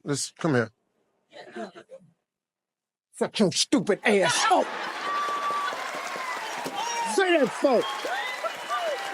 Let's come here. Shut your stupid ass up. Say that, folks.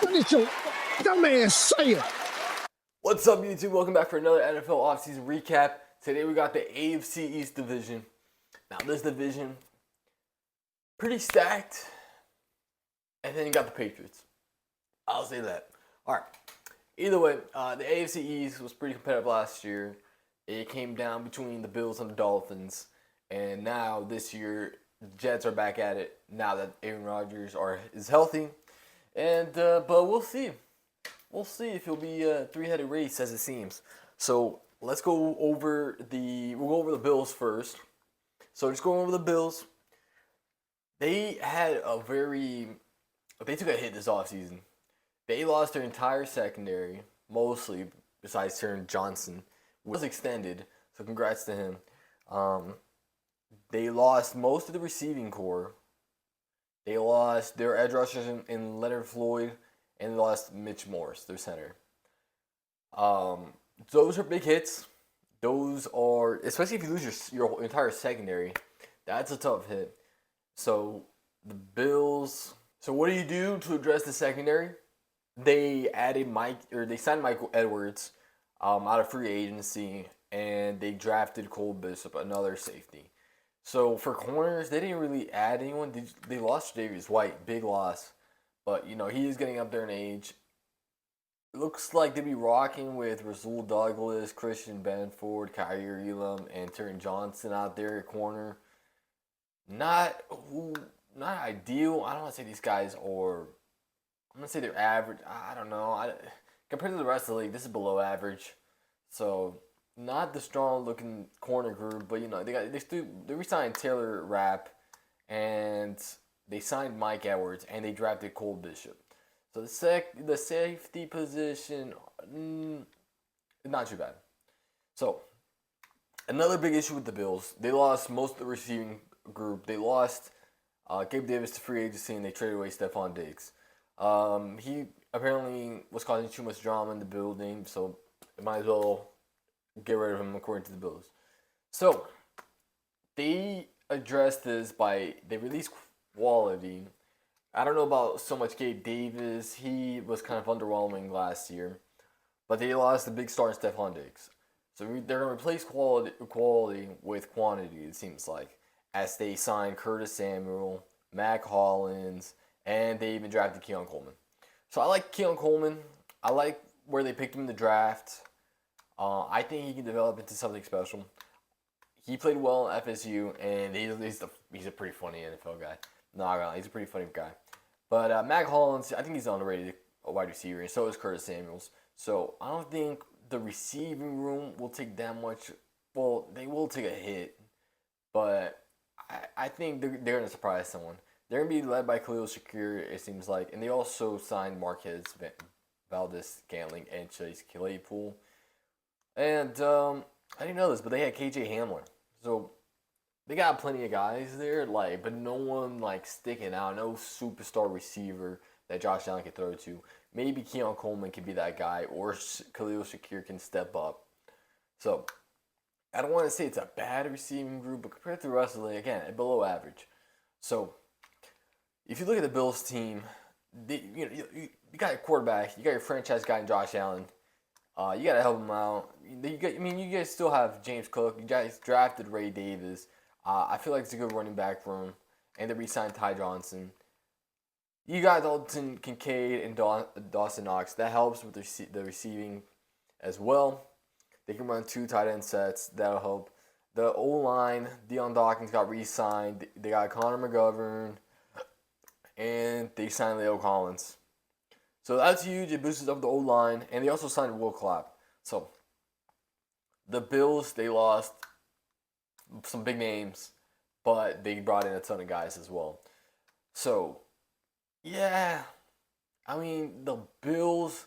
What is your dumb ass saying? What's up, YouTube? Welcome back for another NFL offseason recap. Today we got the AFC East division. Now this division, pretty stacked. And then you got the Patriots. I'll say that. Alright. Either way, the AFC East was pretty competitive last year. It came down between the Bills and the Dolphins. And now this year, the Jets are back at it now that Aaron Rodgers is healthy. And but we'll see. We'll see if it'll be a three-headed race as it seems. So let's go over we'll go over the Bills first. So just going over the Bills. They took a hit this offseason. They lost their entire secondary, mostly besides Taron Johnson, was extended. So congrats to him. They lost most of the receiving core. They lost their edge rushers in Leonard Floyd, and they lost Mitch Morse, their center. Those are big hits. Those are, especially if you lose your entire secondary, that's a tough hit. So the Bills. So what do you do to address the secondary? They signed Michael Edwards out of free agency, and they drafted Cole Bishop, another safety. So for corners, they didn't really add anyone. They lost Davius White, big loss. But, he is getting up there in age. It looks like they'll be rocking with Rasul Douglas, Christian Benford, Kyrie Elam, and Taron Johnson out there at corner. Not ideal. I don't want to say these guys are... I'm going to say they're average. I don't know. Compared to the rest of the league, this is below average. So, not the strong-looking corner group, but, they re-signed Taylor Rapp, and they signed Mike Edwards, and they drafted Cole Bishop. So, the safety position, not too bad. So, another big issue with the Bills, they lost most of the receiving group. They lost Gabe Davis to free agency, and they traded away Stephon Diggs. He apparently was causing too much drama in the building, so it might as well get rid of him according to the Bills. So, they addressed this they released quality. I don't know about so much Gabe Davis. He was kind of underwhelming last year. But they lost the big star in Stephon Diggs. So they're going to replace quality with quantity, it seems like, as they signed Curtis Samuel, Mac Hollins, and they even drafted Keon Coleman. So I like Keon Coleman. I like where they picked him in the draft. I think he can develop into something special. He played well in FSU, and he's a pretty funny NFL guy. No, he's a pretty funny guy. But Mac Hollins, I think he's underrated wide receiver, and so is Curtis Samuels. So I don't think the receiving room will take that much. Well, they will take a hit, but I think they're going to surprise someone. They're going to be led by Khalil Shakir, it seems like. And they also signed Marquez Valdes-Scantling and Chase Claypool. And I didn't know this, but they had KJ Hamler. So they got plenty of guys there, but no one sticking out. No superstar receiver that Josh Allen can throw to. Maybe Keon Coleman can be that guy, or Khalil Shakir can step up. So I don't want to say it's a bad receiving group, but compared to the rest of the league, again, below average. So if you look at the Bills team, you got your quarterback, you got your franchise guy in Josh Allen. You got to help him out. You guys still have James Cook. You guys drafted Ray Davis. I feel like it's a good running back room. And they re-signed Ty Johnson. You got Dalton Kincaid and Dawson Knox. That helps with the receiving as well. They can run 2 tight end sets. That'll help. The O-line, Deion Dawkins got re-signed. They got Connor McGovern. And they signed Leo Collins. So that's huge. It boosted up the O-line. And they also signed Will Clapp. So the Bills, they lost some big names, but they brought in a ton of guys as well. So, yeah. The Bills,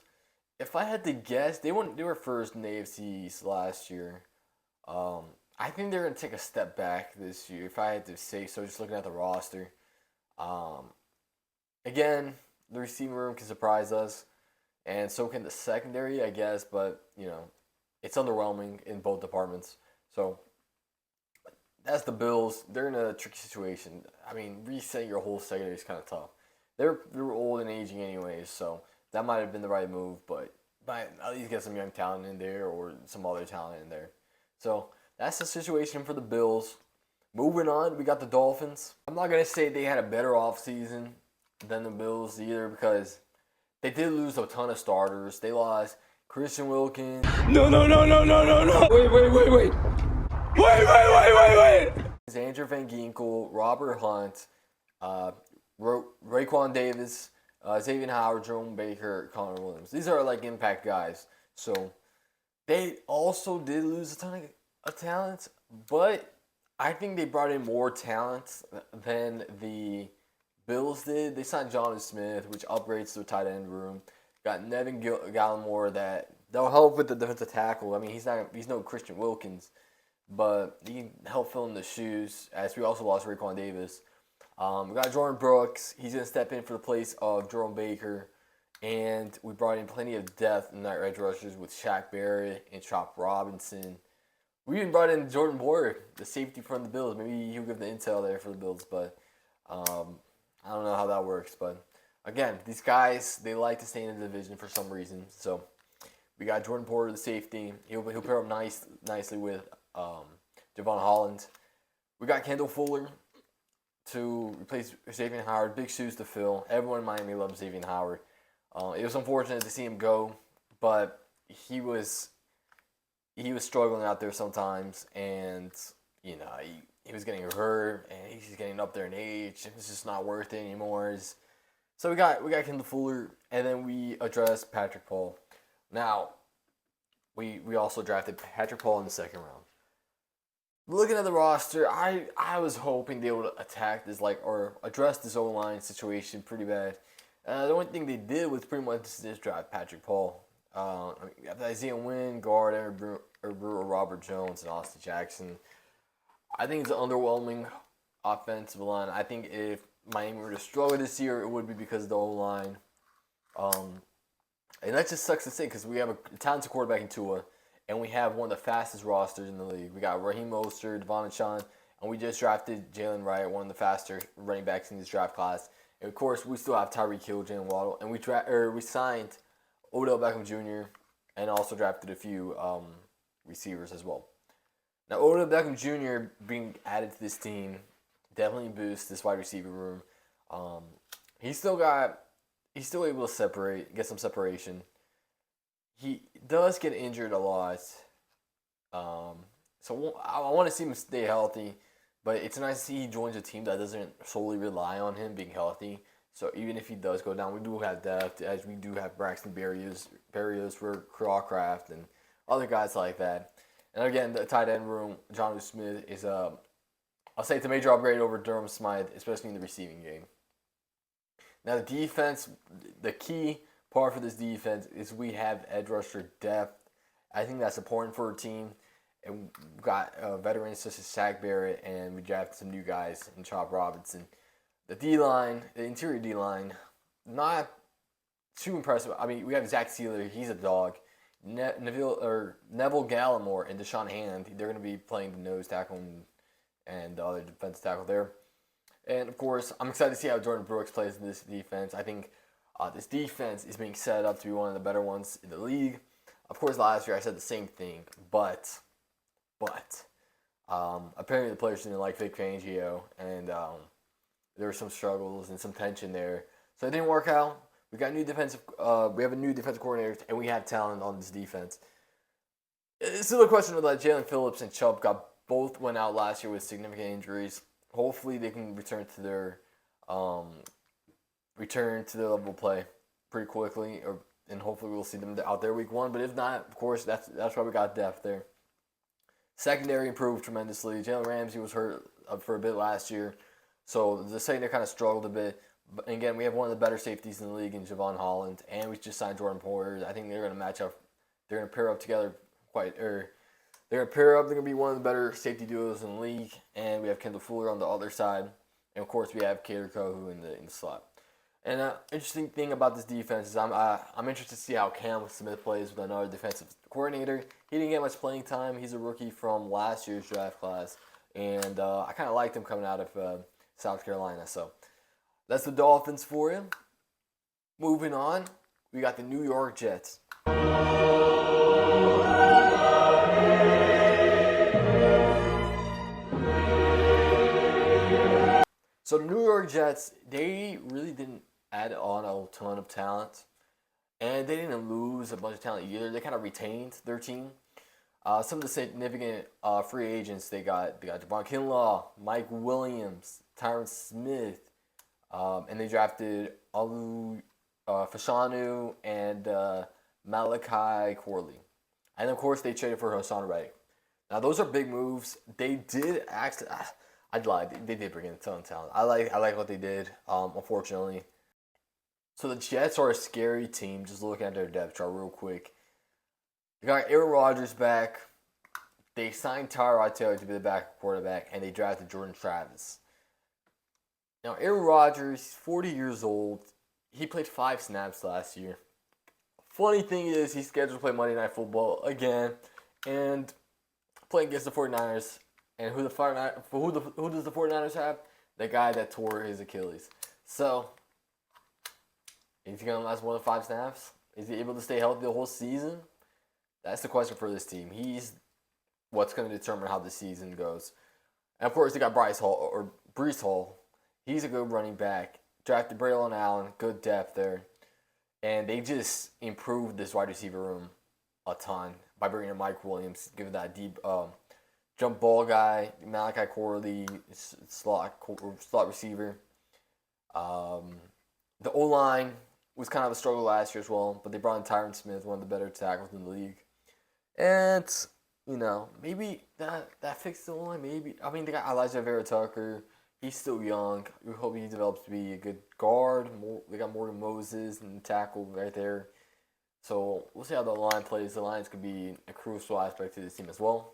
if I had to guess, they were first in the AFC East last year. I think they're going to take a step back this year, if I had to say so, just looking at the roster. Again, the receiving room can surprise us, and so can the secondary, I guess, but, it's underwhelming in both departments. So that's the Bills. They're in a tricky situation. I mean, resetting your whole secondary is kind of tough. They're old and aging anyways, so that might have been the right move, but at least get some young talent in there or some other talent in there. So that's the situation for the Bills. Moving on, we got the Dolphins. I'm not gonna say they had a better offseason than the Bills either because they did lose a ton of starters. They lost Christian Wilkins. No. Wait. Andrew Van Ginkel, Robert Hunt, Raekwon Davis, Xavier Howard, Jerome Baker, Connor Williams. These are like impact guys. So they also did lose a ton of talent, but I think they brought in more talent than the Bills did. They signed Jonnu Smith, which upgrades the tight end room. Got Nevin Gallimore that'll help with the defensive tackle. I mean, he's no Christian Wilkins, but he can help fill in the shoes. As we also lost Raekwon Davis. We got Jordan Brooks. He's gonna step in for the place of Jerome Baker, and we brought in plenty of depth in our edge rushers with Shaq Barrett and Chop Robinson. We even brought in Jordan Boyer, the safety from the Bills. Maybe he'll give the intel there for the Bills, but I don't know how that works. But again, these guys, they like to stay in the division for some reason. So we got Jordan Porter, the safety. He'll pair up nicely with Javon Holland. We got Kendall Fuller to replace Xavier Howard. Big shoes to fill. Everyone in Miami loves Xavier Howard. It was unfortunate to see him go, but he was struggling out there sometimes, and he was getting hurt, and he's getting up there in age. It's just not worth it anymore. So we got Kendall Fuller, and then we addressed Patrick Paul. Now, we also drafted Patrick Paul in the second round. Looking at the roster, I was hoping they would attack this or address this O-line situation pretty bad. The only thing they did was pretty much just draft Patrick Paul. You have Isaiah Wynn, guard, Aaron Brewer, Robert Jones, and Austin Jackson. I think it's an underwhelming offensive line. I think if Miami were to struggle this year, it would be because of the O-line. And that just sucks to say because we have a talented quarterback in Tua, and we have one of the fastest rosters in the league. We got Raheem Mostert, Devon Achane, and we just drafted Jalen Wright, one of the faster running backs in this draft class. And of course, we still have Tyreek Hill, Jalen Waddle, and we signed Odell Beckham Jr. and also drafted a few receivers as well. Now, Odell Beckham Jr. being added to this team definitely boosts this wide receiver room. He's still able to get some separation. He does get injured a lot, so I want to see him stay healthy. But it's nice to see he joins a team that doesn't solely rely on him being healthy. So even if he does go down, we do have depth, as we do have Braxton Berrios for Crawcraft and other guys like that. And again, the tight end room, Jonnu Smith is I'll say it's a major upgrade over Durham Smythe, especially in the receiving game. Now the defense, the key part for this defense is we have edge rusher depth. I think that's important for a team. And we've got veterans such as Shaq Barrett, and we drafted some new guys in Chop Robinson. The D-line, the interior D-line, not too impressive. I mean, we have Zach Sealer. He's a dog. Neville Gallimore and Deshaun Hand, they're going to be playing the nose tackle and the other defensive tackle there. And, of course, I'm excited to see how Jordan Brooks plays in this defense. I think this defense is being set up to be one of the better ones in the league. Of course, last year I said the same thing, but apparently the players didn't like Vic Fangio, and there were some struggles and some tension there. So it didn't work out. We have a new defensive coordinator, and we have talent on this defense. It's still a question of that Jalen Phillips and Chubb both went out last year with significant injuries. Hopefully they can return to their level of play pretty quickly, and hopefully we'll see them out there week 1. But if not, of course, that's why we got depth there. Secondary improved tremendously. Jalen Ramsey was hurt for a bit last year, so the secondary kind of struggled a bit. But again, we have one of the better safeties in the league in Javon Holland, and we just signed Jordan Porter. I think they're going to match up. They're going to pair up together they're going to pair up. They're going to be one of the better safety duos in the league, and we have Kendall Fuller on the other side, and of course we have Kader Kohu in the slot. And interesting thing about this defense is I'm interested to see how Cam Smith plays with another defensive coordinator. He didn't get much playing time. He's a rookie from last year's draft class, and I kind of liked him coming out of South Carolina. So that's the Dolphins for you. Moving on, we got the New York Jets. So the New York Jets, they really didn't add on a ton of talent, and they didn't lose a bunch of talent either. They kind of retained their team. Some of the significant free agents they got Javon Kinlaw, Mike Williams, Tyron Smith, and they drafted Alu Fashanu and Malachi Corley, and of course they traded for Hassan Reddick. Now those are big moves. They did actually. I'd lie. They did bring in a ton of talent. I like what they did. Unfortunately, so the Jets are a scary team. Just looking at their depth chart real quick. They got Aaron Rodgers back. They signed Tyrod Taylor to be the backup quarterback, and they drafted Jordan Travis. Now Aaron Rodgers, 40 years old. He played 5 snaps last year. Funny thing is, he's scheduled to play Monday Night Football again, and playing against the 49ers. And who does the 49ers have? The guy that tore his Achilles. So, is he going to last more than 5 snaps? Is he able to stay healthy the whole season? That's the question for this team. He's what's going to determine how the season goes. And of course, they got Breece Hall. He's a good running back. Drafted Braylon Allen, good depth there. And they just improved this wide receiver room a ton by bringing in Mike Williams, giving that deep jump ball guy, Malachi Corley, slot receiver. The O-line was kind of a struggle last year as well, but they brought in Tyron Smith, one of the better tackles in the league. And, maybe that fixed the O-line, maybe. I mean, they got Elijah Vera Tucker. He's still young. We hope he develops to be a good guard. They got Morgan Moses and tackle right there. So we'll see how the line plays. The lines could be a crucial aspect to this team as well.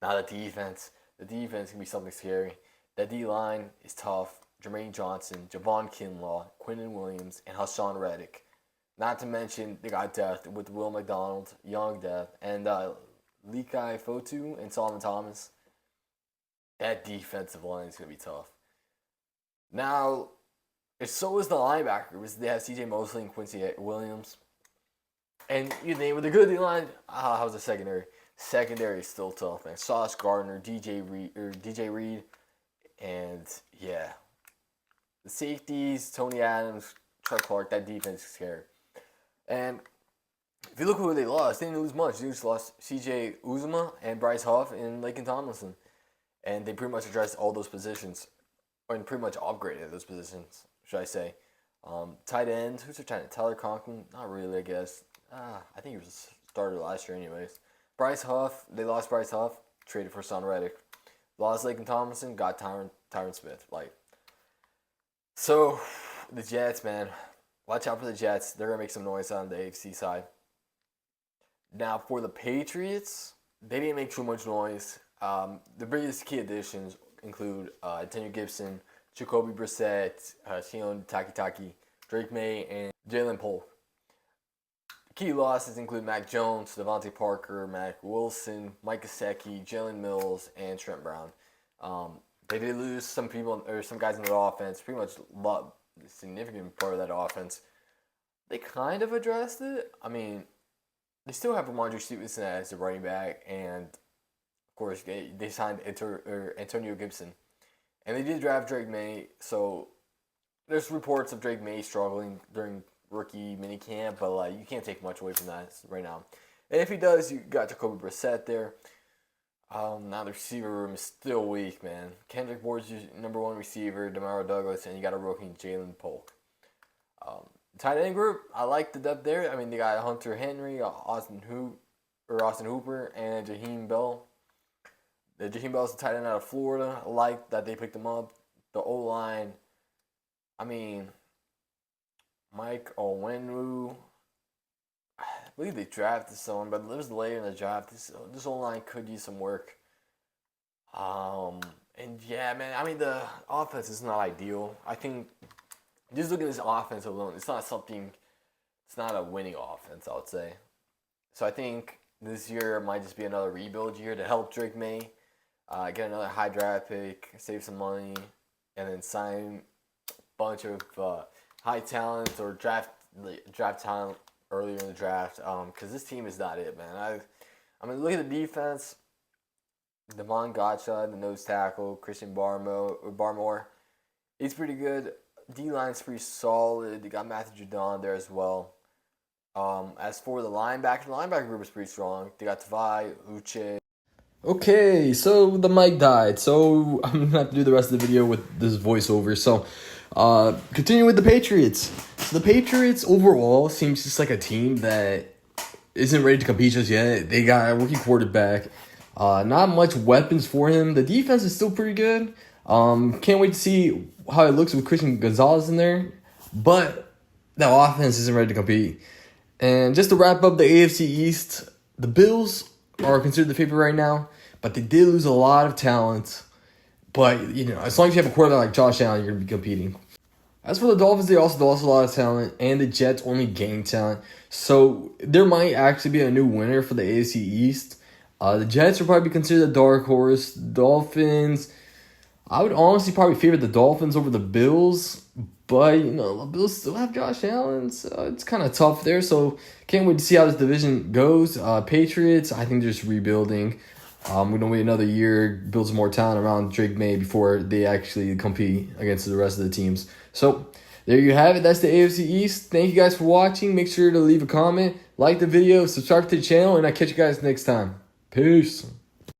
Now the defense can be something scary. That D-line is tough. Jermaine Johnson, Javon Kinlaw, Quinnen Williams, and Hassan Reddick. Not to mention they got depth with Will McDonald, young depth, and Lekai Fotu and Solomon Thomas. That defensive line is going to be tough. Now, so is the linebackers. They have C.J. Mosley and Quincy Williams. And you name it, a good D-line. How's the secondary? Secondary is still tough, man. Sauce Gardner, DJ Reed, and yeah. The safeties, Tony Adams, Chuck Clark, that defense is scary. And if you look at who they lost, they didn't lose much. They just lost C.J. Uzomah and Bryce Huff and Laken Tomlinson. And they pretty much addressed all those positions, and pretty much upgraded those positions, should I say. Tight end, who's their tight end? Tyler Conklin? Not really, I guess. I think he was a starter last year anyways. Bryce Huff, they lost Bryce Huff, traded for Son Reddick. Lost Laken Tomlinson, got Tyron Smith. So, the Jets, man. Watch out for the Jets. They're going to make some noise on the AFC side. Now, for the Patriots, they didn't make too much noise. The biggest key additions include Antonio Gibson, Jacoby Brissett, Shion Takitaki, Drake May, and Jalen Polk. Key losses include Mac Jones, Devontae Parker, Mac Wilson, Mike Gesicki, Jalen Mills, and Trent Brown. They did lose some people or some guys in the offense. Pretty much a significant part of that offense. They kind of addressed it. I mean, they still have Ramondre Stevenson as a running back, and of course they signed Antonio Gibson, and they did draft Drake May. So there's reports of Drake May struggling during rookie minicamp, but you can't take much away from that right now. And if he does, you got Jacoby Brissett there. Now the receiver room is still weak, man. Kendrick Bourd's your number 1 receiver, Demario Douglas, and you got a rookie Jalen Polk. Tight end group, I like the depth there. I mean, they got Hunter Henry, Austin Hooper, and Jaheim Bell. Jaheim Bell's the tight end out of Florida. I like that they picked him up. The O-line, I mean, Mike Onwenu, I believe they drafted someone, but it was later in the draft. This O-line could use some work. And yeah, man, I mean, the offense is not ideal. I think just look at this offense alone. It's not a winning offense, I would say. So I think this year might just be another rebuild year to help Drake May get another high draft pick, save some money, and then sign a bunch of high talent or draft talent earlier in the draft. Because this team is not it, man. I mean, look at the defense. Damon Gotcha, the nose tackle, Christian Barmore. He's pretty good. D-line's pretty solid. They got Matthew Judon there as well. As for the linebacker group is pretty strong. They got Tavai, Uche. Okay, so the mic died. So I'm going to have to do the rest of the video with this voiceover. So, continue with the Patriots. So the Patriots overall seems just like a team that isn't ready to compete just yet. They got a rookie quarterback. Not much weapons for him. The defense is still pretty good. Can't wait to see how it looks with Christian Gonzalez in there. But the offense isn't ready to compete. And just to wrap up the AFC East, the Bills are considered the favorite right now. But they did lose a lot of talent. But, as long as you have a quarterback like Josh Allen, you're going to be competing. As for the Dolphins, they also lost a lot of talent. And the Jets only gained talent. So there might actually be a new winner for the AFC East. The Jets will probably be considered a dark horse. Dolphins, I would honestly probably favor the Dolphins over the Bills. But, the Bills still have Josh Allen, so it's kind of tough there. So can't wait to see how this division goes. Patriots, I think they're just rebuilding. We don't wait another year, build some more talent around Drake May before they actually compete against the rest of the teams. So there you have it. That's the AFC East. Thank you guys for watching. Make sure to leave a comment, like the video, subscribe to the channel, and I'll catch you guys next time. Peace.